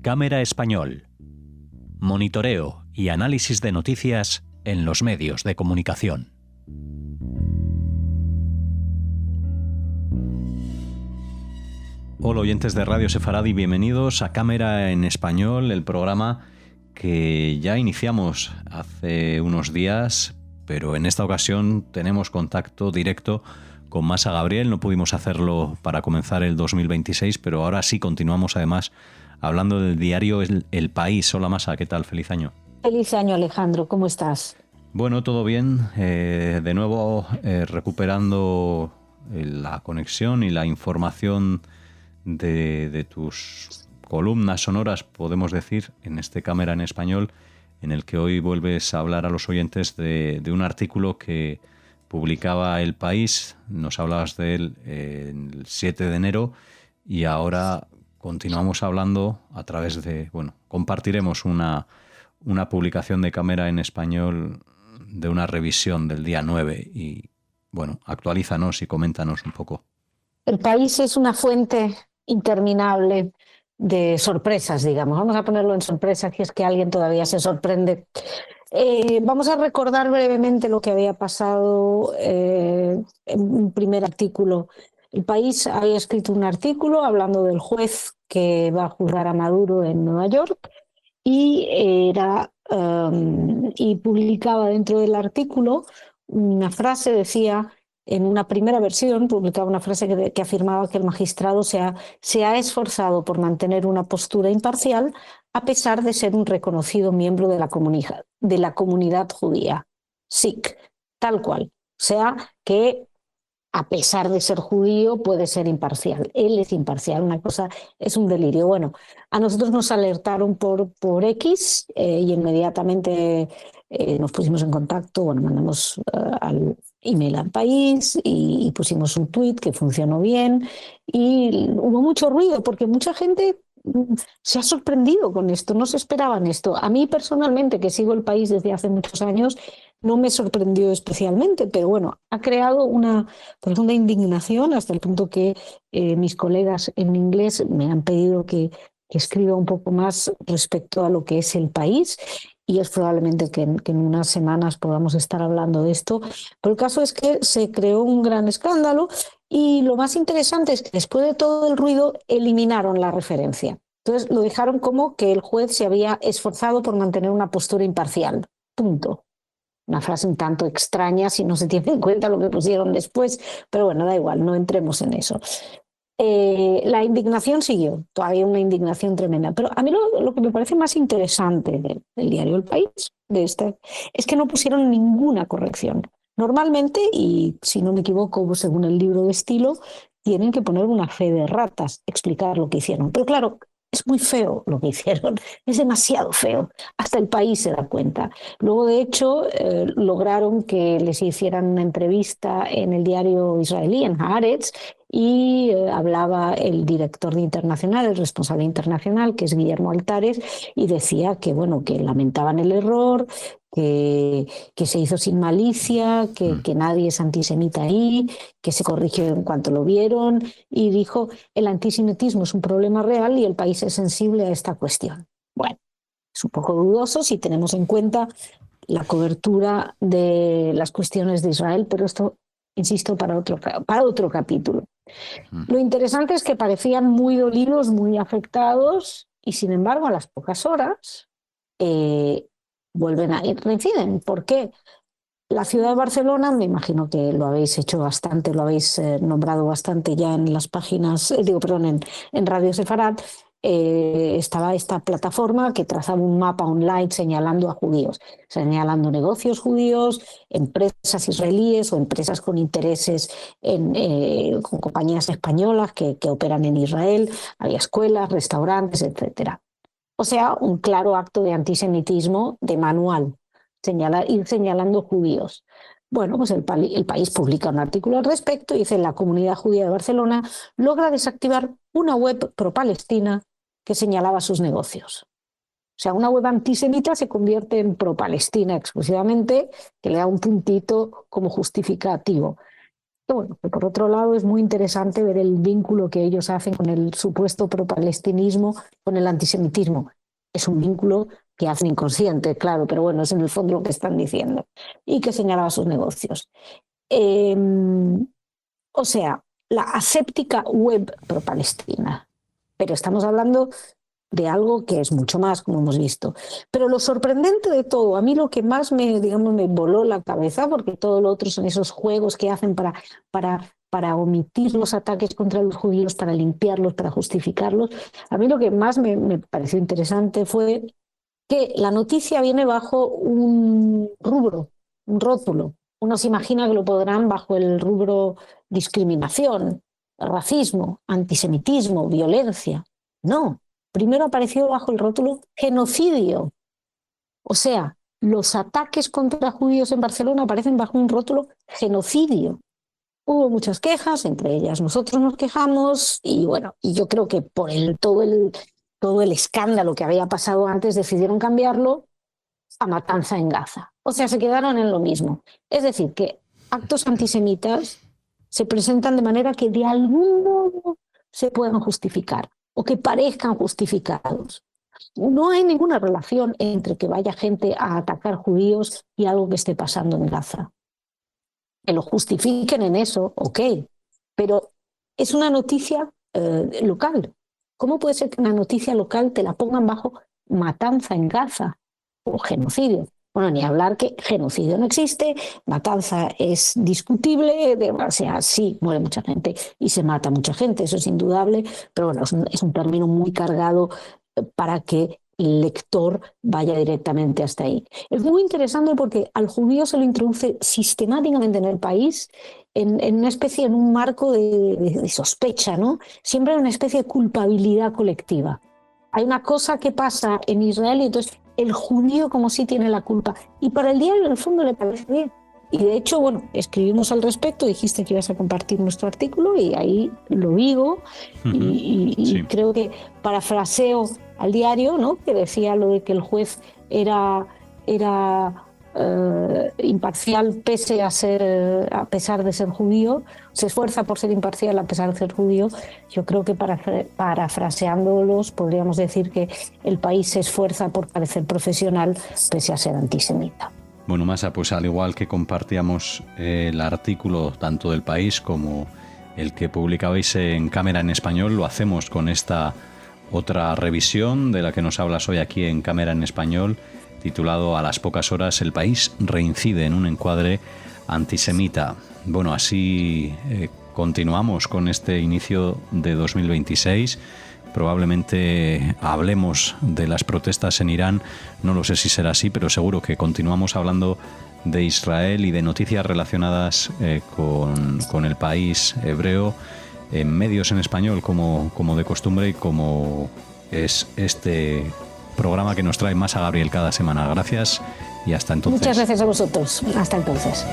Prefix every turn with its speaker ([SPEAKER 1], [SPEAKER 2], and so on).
[SPEAKER 1] Cámara Español. Monitoreo y análisis de noticias en los medios de comunicación. Hola oyentes de Radio Sefaradi, bienvenidos a Cámara en Español, el programa que ya iniciamos hace unos días, pero en esta ocasión tenemos contacto directo con Masa Gabriel. No pudimos hacerlo para comenzar el 2026, pero ahora sí continuamos además hablando del diario El País. Hola Masa, ¿qué tal? Feliz año.
[SPEAKER 2] Feliz año, Alejandro, ¿cómo estás?
[SPEAKER 1] Bueno, todo bien. De nuevo recuperando la conexión y la información de tus columnas sonoras, podemos decir, en este Cámara en Español, en el que hoy vuelves a hablar a los oyentes de un artículo que publicaba El País. Nos hablabas de él el 7 de enero y ahora continuamos hablando a través de, compartiremos una publicación de Cámara en Español de una revisión del día 9 y, actualízanos y coméntanos un poco.
[SPEAKER 2] El País es una fuente interminable de sorpresas, digamos. Vamos a ponerlo en sorpresa, que es que alguien todavía se sorprende. Vamos a recordar brevemente lo que había pasado en un primer artículo. El País había escrito un artículo hablando del juez que va a juzgar a Maduro en Nueva York y publicaba dentro del artículo una frase, decía, en una primera versión, publicaba una frase que afirmaba que el magistrado se ha esforzado por mantener una postura imparcial a pesar de ser un reconocido miembro de la comunidad judía, SIC, tal cual. O sea, que a pesar de ser judío, puede ser imparcial. Él es imparcial, una cosa, es un delirio. Bueno, a nosotros nos alertaron por X y inmediatamente nos pusimos en contacto, mandamos al email al País y pusimos un tuit que funcionó bien y hubo mucho ruido porque mucha gente se ha sorprendido con esto, no se esperaban esto. A mí personalmente, que sigo El País desde hace muchos años, no me sorprendió especialmente, pero bueno, ha creado una profunda indignación hasta el punto que mis colegas en inglés me han pedido que escriba un poco más respecto a lo que es El País y es probablemente que en unas semanas podamos estar hablando de esto. Pero el caso es que se creó un gran escándalo y lo más interesante es que después de todo el ruido eliminaron la referencia. Entonces lo dejaron como que el juez se había esforzado por mantener una postura imparcial. Punto. Una frase un tanto extraña si no se tiene en cuenta lo que pusieron después, pero bueno, da igual, no entremos en eso. La indignación siguió, todavía una indignación tremenda, pero a mí lo que me parece más interesante del diario El País es que no pusieron ninguna corrección. Normalmente, y si no me equivoco, según el libro de estilo, tienen que poner una fe de ratas, explicar lo que hicieron. Pero claro, es muy feo lo que hicieron, es demasiado feo. Hasta El País se da cuenta. Luego, de hecho, lograron que les hicieran una entrevista en el diario israelí, en Haaretz, y hablaba el director de Internacional, el responsable internacional, que es Guillermo Altares, y decía que, que lamentaban el error, que se hizo sin malicia, que nadie es antisemita ahí, que se corrigió en cuanto lo vieron, y dijo, el antisemitismo es un problema real y El País es sensible a esta cuestión. Bueno, es un poco dudoso si tenemos en cuenta la cobertura de las cuestiones de Israel, pero esto, insisto, para otro capítulo. Lo interesante es que parecían muy dolidos, muy afectados, y sin embargo a las pocas horas vuelven a ir, reinciden. ¿Por qué? La ciudad de Barcelona, me imagino que lo habéis hecho bastante, lo habéis nombrado bastante ya en las páginas, en Radio Sefarad, estaba esta plataforma que trazaba un mapa online señalando a judíos, señalando negocios judíos, empresas israelíes o empresas con intereses con compañías españolas que operan en Israel, había escuelas, restaurantes, etcétera. O sea, un claro acto de antisemitismo de manual, ir señalando judíos. Bueno, pues el País publica un artículo al respecto y dice: la comunidad judía de Barcelona logra desactivar una web pro-palestina que señalaba sus negocios. O sea, una web antisemita se convierte en pro-palestina exclusivamente, que le da un puntito como justificativo. Que bueno, que por otro lado es muy interesante ver el vínculo que ellos hacen con el supuesto pro-palestinismo, con el antisemitismo. Es un vínculo que hacen inconsciente, claro, pero bueno, es en el fondo lo que están diciendo. Y que señalaba sus negocios. Eh, o sea, la aséptica web pro-palestina. Pero estamos hablando de algo que es mucho más, como hemos visto. Pero lo sorprendente de todo, a mí lo que más me voló la cabeza, porque todo lo otro son esos juegos que hacen para omitir los ataques contra los judíos, para limpiarlos, para justificarlos, a mí lo que más me pareció interesante fue que la noticia viene bajo un rubro, un rótulo. Uno se imagina que lo podrán bajo el rubro discriminación, racismo, antisemitismo, violencia. No, primero apareció bajo el rótulo genocidio. O sea, los ataques contra judíos en Barcelona aparecen bajo un rótulo genocidio. Hubo muchas quejas, entre ellas nosotros nos quejamos y bueno, y yo creo que por todo el escándalo que había pasado antes decidieron cambiarlo a matanza en Gaza. O sea, se quedaron en lo mismo. Es decir, que actos antisemitas se presentan de manera que de algún modo se puedan justificar o que parezcan justificados. No hay ninguna relación entre que vaya gente a atacar judíos y algo que esté pasando en Gaza. Que lo justifiquen en eso, ok, pero es una noticia local. ¿Cómo puede ser que una noticia local te la pongan bajo matanza en Gaza o genocidio? Bueno, ni hablar que genocidio no existe, matanza es discutible, o sea, sí, muere mucha gente y se mata mucha gente, eso es indudable, pero bueno, es un término muy cargado para que el lector vaya directamente hasta ahí. Es muy interesante porque al judío se lo introduce sistemáticamente en el país en una especie, en un marco de sospecha, ¿no? Siempre hay una especie de culpabilidad colectiva. Hay una cosa que pasa en Israel y entonces el judío como si tiene la culpa. Y para el diario en el fondo le parece bien. Y de hecho, bueno, escribimos al respecto, dijiste que ibas a compartir nuestro artículo y ahí lo digo. Y creo que parafraseo al diario, ¿no? Que decía lo de que el juez era imparcial a pesar de ser judío, se esfuerza por ser imparcial a pesar de ser judío. Yo creo que parafraseándolos podríamos decir que el país se esfuerza por parecer profesional pese a ser antisemita.
[SPEAKER 1] Bueno, Masa, pues al igual que compartíamos el artículo tanto del País como el que publicabais en Cámara en Español, lo hacemos con esta otra revisión de la que nos hablas hoy aquí en Cámara en Español, titulado A las pocas horas, el país reincide en un encuadre antisemita. Bueno, así continuamos con este inicio de 2026. Probablemente hablemos de las protestas en Irán, no lo sé si será así, pero seguro que continuamos hablando de Israel y de noticias relacionadas con el país hebreo en medios en español como de costumbre y como es este programa que nos trae Masa Gabriel cada semana. Gracias y hasta entonces.
[SPEAKER 2] Muchas gracias a vosotros. Hasta entonces.